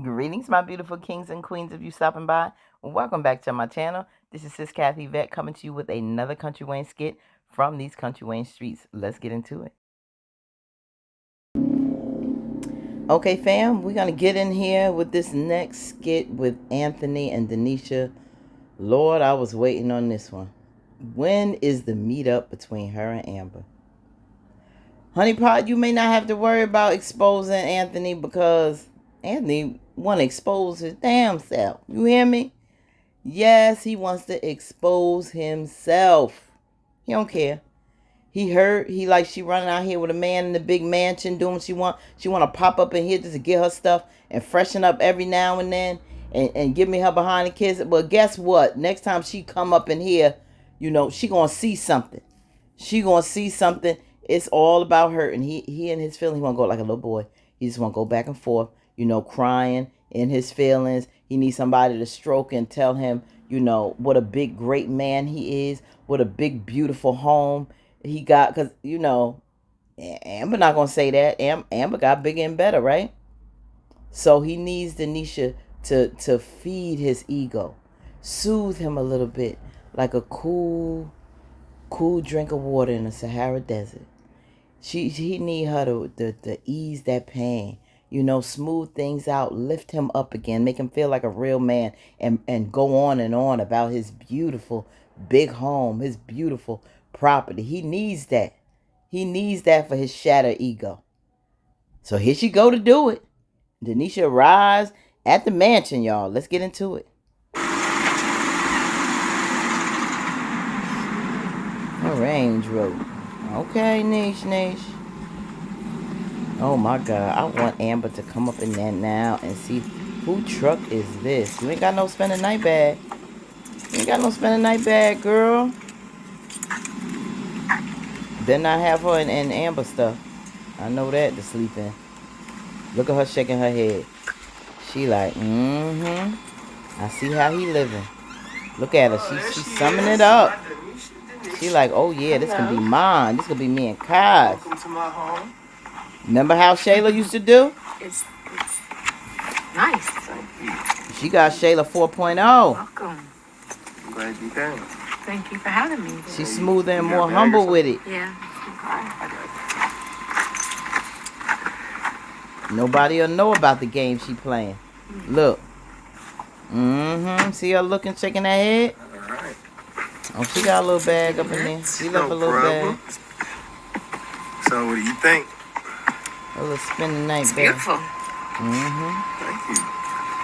Greetings, my beautiful kings and queens of you stopping by. Welcome back to my channel. This is Sis Kathy Vet coming to you with another Country Wayne skit from these Country Wayne streets. Let's get into it. Okay, fam, we're going to get in here with this next skit with Anthony and Denisha. Lord, I was waiting on this one. When is the meetup between her and Amber? Honey Pot, you may not have to worry about exposing Anthony because Anthony want to expose his damn self. You hear me? Yes, he wants to expose himself. He don't care. He hurt. He like she running out here with a man in the big mansion doing what she want. She want to pop up in here just to get her stuff and freshen up every now and then and give me her behind the kiss. But guess what? Next time she come up in here, she gonna see something. She gonna see something. It's all about her. And he and his feelings, he wanna go like a little boy. He just wanna go back and forth, crying in his feelings. He needs somebody to stroke and tell him, what a big, great man he is. What a big, beautiful home he got. Because, Amber not going to say that. Amber got bigger and better, right? So he needs Nisha to feed his ego. Soothe him a little bit. Like a cool drink of water in the Sahara Desert. He need her to ease that pain. Smooth things out, lift him up again, make him feel like a real man, and go on and on about his beautiful big home, his beautiful property. He needs that. He needs that for his shattered ego. So here she go to do it. Denisha arrives at the mansion, y'all. Let's get into it. A Range Road. Okay, Niche. Oh my God, I want Amber to come up in there now and see who truck is this. You ain't got no spend a night bag. You ain't got no spend a night bag, girl. Then I have her and Amber stuff. I know that to sleep in. Look at her shaking her head. She like, I see how he living. Look at her. She's summing it up. She like, oh yeah, this can be mine. This can be me and Kai. Welcome to my home. Remember how Shayla used to do? It's nice. Thank you. She got Shayla 4.0. Welcome. I'm glad you came. Thank you for having me. She's smoother and more humble with it. Yeah. Nobody will know about the game she playing. Look. See her looking, shaking that head? Alright. Oh, she got a little bag up in there. She left a little bag. So what do you think? A little spending night It's bag. beautiful. Thank you.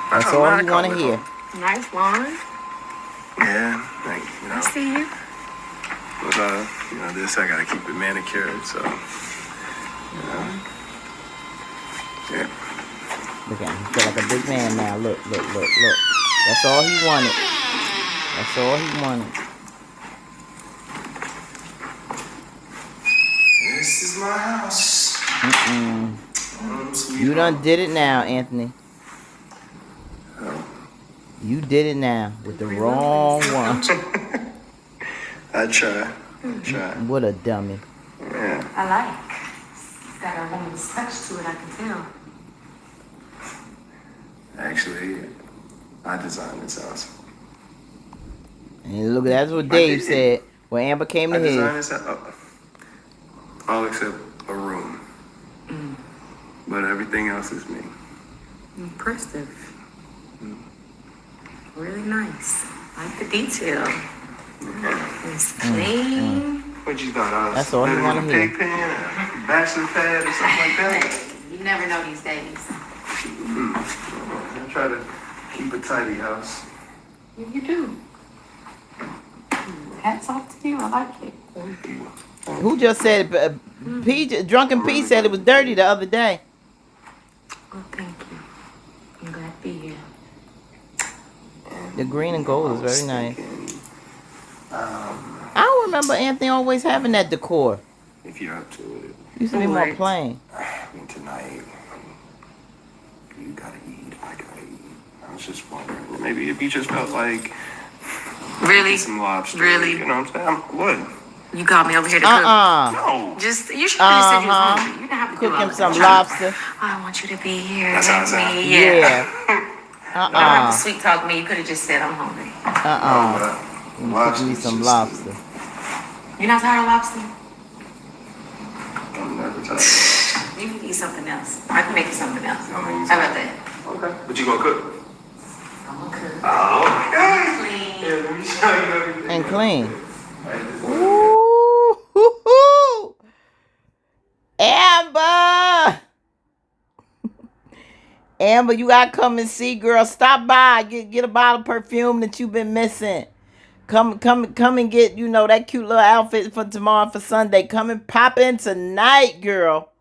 That's all you want to hear. Nice lawn. Yeah, like, I see you. but this I gotta keep it manicured, so yeah. Look at him. He feel like a big man now. Look. That's all he wanted. That's all he wanted. This is my house. You done did it now, Anthony. You did it now with the wrong one. I try. What a dummy. Yeah. I like. It's got a woman's touch to it, I can tell. Actually, I designed this house. And look, that's what Dave said when Amber came to I designed his. this house. All except a room. But everything else is me. Impressive. Really nice. Like the detail. It's clean. What you thought? That's all he wanna hear. Pig pen, a bachelor pad, or something like that? You never know these days. I try to keep a tidy house. You do. Hats off to you. I like it. Thank you. Who just said it? Drunken P said it was dirty the other day. Well, thank you. I'm glad to be here. The green and gold is very nice. Thinking, I don't remember Anthony always having that decor. if you're up to it, Used to be more plain. I mean, tonight, you gotta eat, I gotta eat. I was just wondering, maybe if you just felt like Really? some lobster. Really? You know what I'm saying? What? You called me over here to cook. No. Just, you should have said you was hungry. You didn't have to Cook do all him that. some I'm trying- lobster. I want you to be here. That's how it sounds? Yeah. Uh-uh. You don't have to sweet talk me. You could have just said I'm hungry. You cook me some lobster. You're not tired of lobster? I'm never tired. You can eat something else. I can make you something else. How about that? Okay. But you gonna cook? I'm gonna cook. Oh, okay. Clean. Yeah, let me show you everything. And clean. Ooh. Amber! Amber, you gotta come and see, girl. Stop by. Get a bottle of perfume that you've been missing. Come and get, that cute little outfit for tomorrow for Sunday. Come and pop in tonight, girl.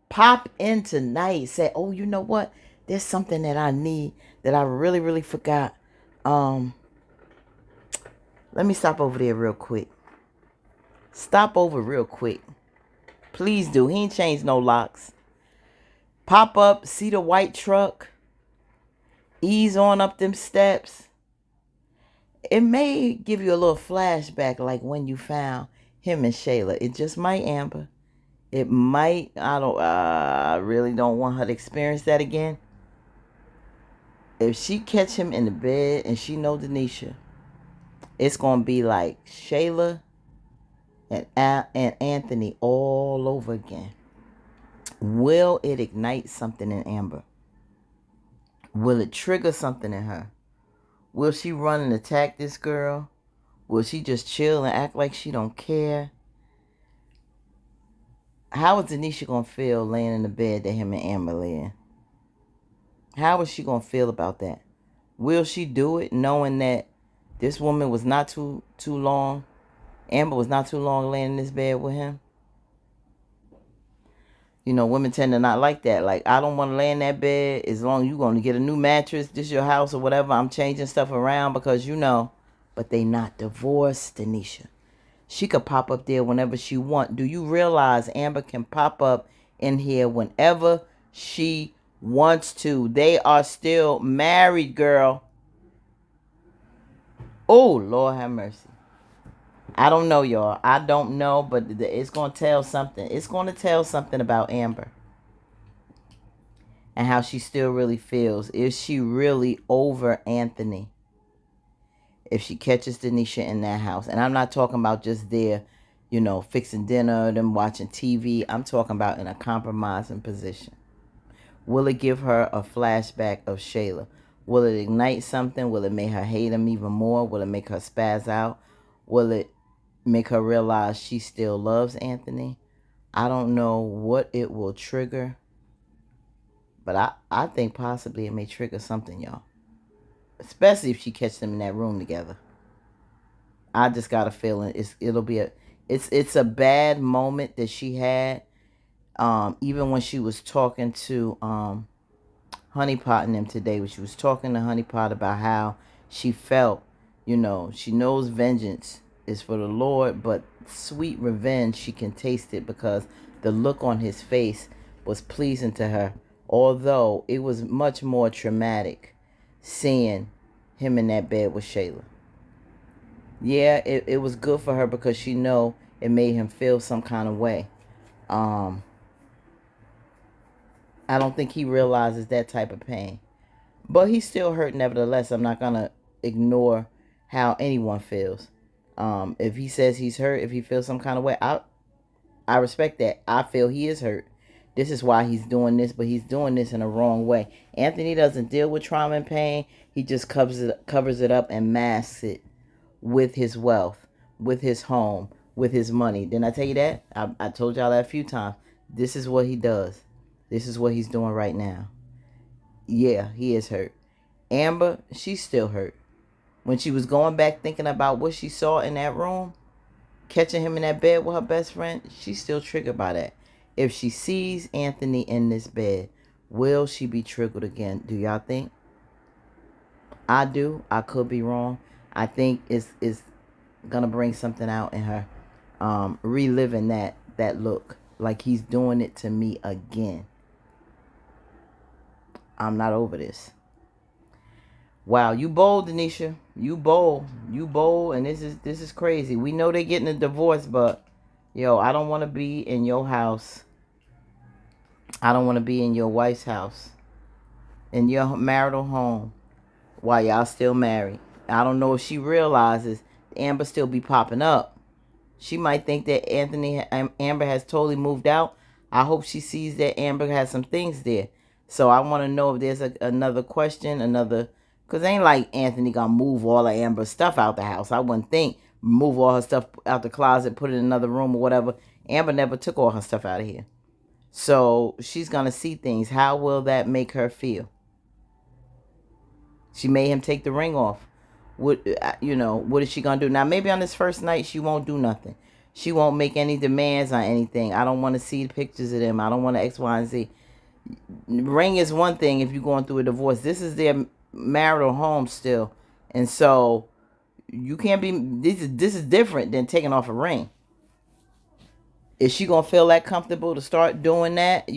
Pop in tonight. Say, oh, you know what? There's something that I need that I really, really forgot. Let me stop over there real quick. Stop over real quick. Please do. He ain't changed no locks. Pop up, see the white truck. Ease on up them steps. It may give you a little flashback like when you found him and Shayla. It just might, Amber. It might. I really don't want her to experience that again. If she catch him in the bed and she know Denisha, it's going to be like Shayla and Anthony all over again. Will it ignite something in Amber? Will it trigger something in her? Will she run and attack this girl? Will she just chill and act like she don't care? How is Denisha going to feel laying in the bed that him and Amber lay in? How is she going to feel about that? Will she do it knowing that this woman was not too long, Amber was not too long laying in this bed with him? Women tend to not like that. Like, I don't want to lay in that bed as long as you're going to get a new mattress. This is your house or whatever. I'm changing stuff around because But they not divorced, Denisha. She could pop up there whenever she want. Do you realize Amber can pop up in here whenever she wants to? They are still married, girl. Oh, Lord have mercy. I don't know, y'all. I don't know, but it's going to tell something. It's going to tell something about Amber and how she still really feels. Is she really over Anthony? If she catches Denisha in that house. And I'm not talking about just there, fixing dinner, them watching TV. I'm talking about in a compromising position. Will it give her a flashback of Shayla? Will it ignite something? Will it make her hate him even more? Will it make her spaz out? Will it make her realize she still loves Anthony? I don't know what it will trigger. But I think possibly it may trigger something, y'all. Especially if she catches them in that room together. I just got a feeling it's a bad moment that she had. Even when she was talking to Honeypot and them today, when she was talking to Honeypot about how she felt, she knows vengeance is for the Lord, but sweet revenge, she can taste it because the look on his face was pleasing to her, although it was much more traumatic seeing him in that bed with Shayla. Yeah, it was good for her because she know it made him feel some kind of way. I don't think he realizes that type of pain. But he's still hurt nevertheless. I'm not going to ignore how anyone feels. If he says he's hurt, if he feels some kind of way, I respect that. I feel he is hurt. This is why he's doing this, but he's doing this in a wrong way. Anthony doesn't deal with trauma and pain. He just covers it up and masks it with his wealth, with his home, with his money. Didn't I tell you that? I told y'all that a few times. This is what he does. This is what he's doing right now. Yeah, he is hurt. Amber, she's still hurt. When she was going back thinking about what she saw in that room, catching him in that bed with her best friend, she's still triggered by that. If she sees Anthony in this bed, will she be triggered again? Do y'all think? I do. I could be wrong. I think it's gonna bring something out in her, reliving that look, like he's doing it to me again. I'm not over this. Wow, you bold, Denisha. You bold, and this is crazy. We know they're getting a divorce, but I don't want to be in your house I don't want to be in your wife's house, in your marital home, while y'all still married. I don't know if she realizes Amber still be popping up. She might think that Amber has totally moved out. I hope she sees that Amber has some things there. So I want to know if there's another question, because ain't like Anthony gonna move all of Amber's stuff out the house. I wouldn't think move all her stuff out the closet, put it in another room or whatever. Amber never took all her stuff out of here. So she's gonna see things. How will that make her feel? She made him take the ring off. What what is she gonna do now? Maybe on this first night she won't do nothing. She won't make any demands on anything. I don't want to see the pictures of them. I don't want to X, Y, and Z. Ring is one thing if you're going through a divorce. This is their marital home still, and so you can't be. This is different than taking off a ring. Is she gonna feel that comfortable to start doing that?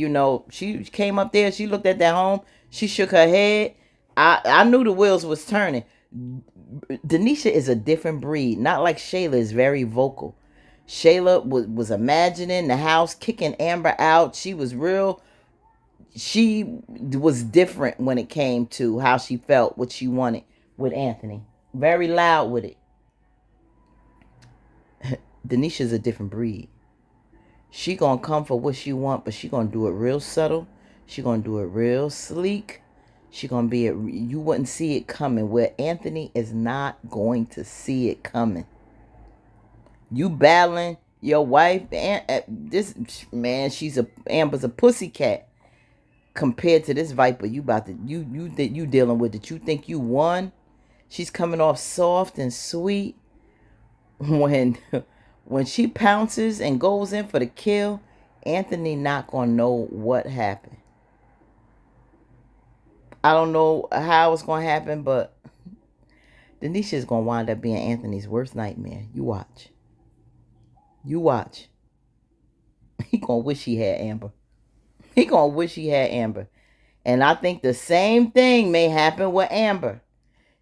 She came up there, she looked at that home, she shook her head. I knew the wheels was turning. Denisha is a different breed. Not like Shayla is very vocal. Shayla was imagining the house, kicking Amber out. She was real. She was different when it came to how she felt, what she wanted with Anthony. Very loud with it. Denisha's a different breed. She gonna come for what she want, but she gonna do it real subtle. She gonna do it real sleek. She gonna be you wouldn't see it coming. Where Anthony is not going to see it coming. You battling your wife, and this man, Amber's a pussycat compared to this viper. You dealing with that. You think you won? She's coming off soft and sweet. When she pounces and goes in for the kill, Anthony not gonna know what happened. I don't know how it's gonna happen, but Denisha is gonna wind up being Anthony's worst nightmare. You watch. You watch. He gonna wish he had Amber. He gonna wish he had Amber. And I think the same thing may happen with Amber.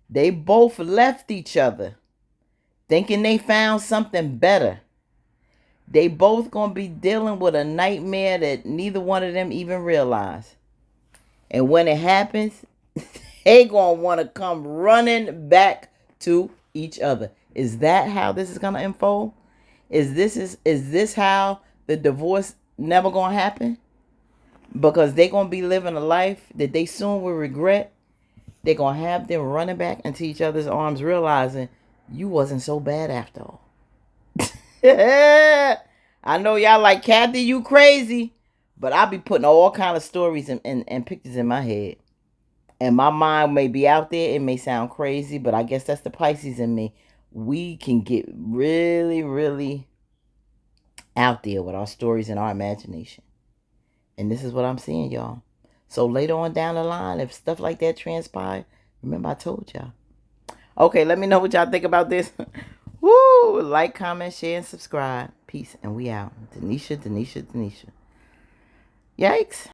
They both left each other thinking they found something better. They both gonna be dealing with a nightmare that neither one of them even realize. And when it happens, they gonna want to come running back to each other. Is that how this is gonna unfold? Is this how the divorce never gonna happen? Because they gonna be living a life that they soon will regret. They gonna have them running back into each other's arms, realizing you wasn't so bad after all. I know y'all like, Kathy, you crazy. But I'll be putting all kind of stories and pictures in my head. And my mind may be out there. It may sound crazy, but I guess that's the Pisces in me. We can get really, really out there with our stories and our imagination. And this is what I'm seeing, y'all. So later on down the line, if stuff like that transpires, remember I told y'all. Okay, let me know what y'all think about this. Woo! Like, comment, share, and subscribe. Peace, and we out. Denisha. Yikes.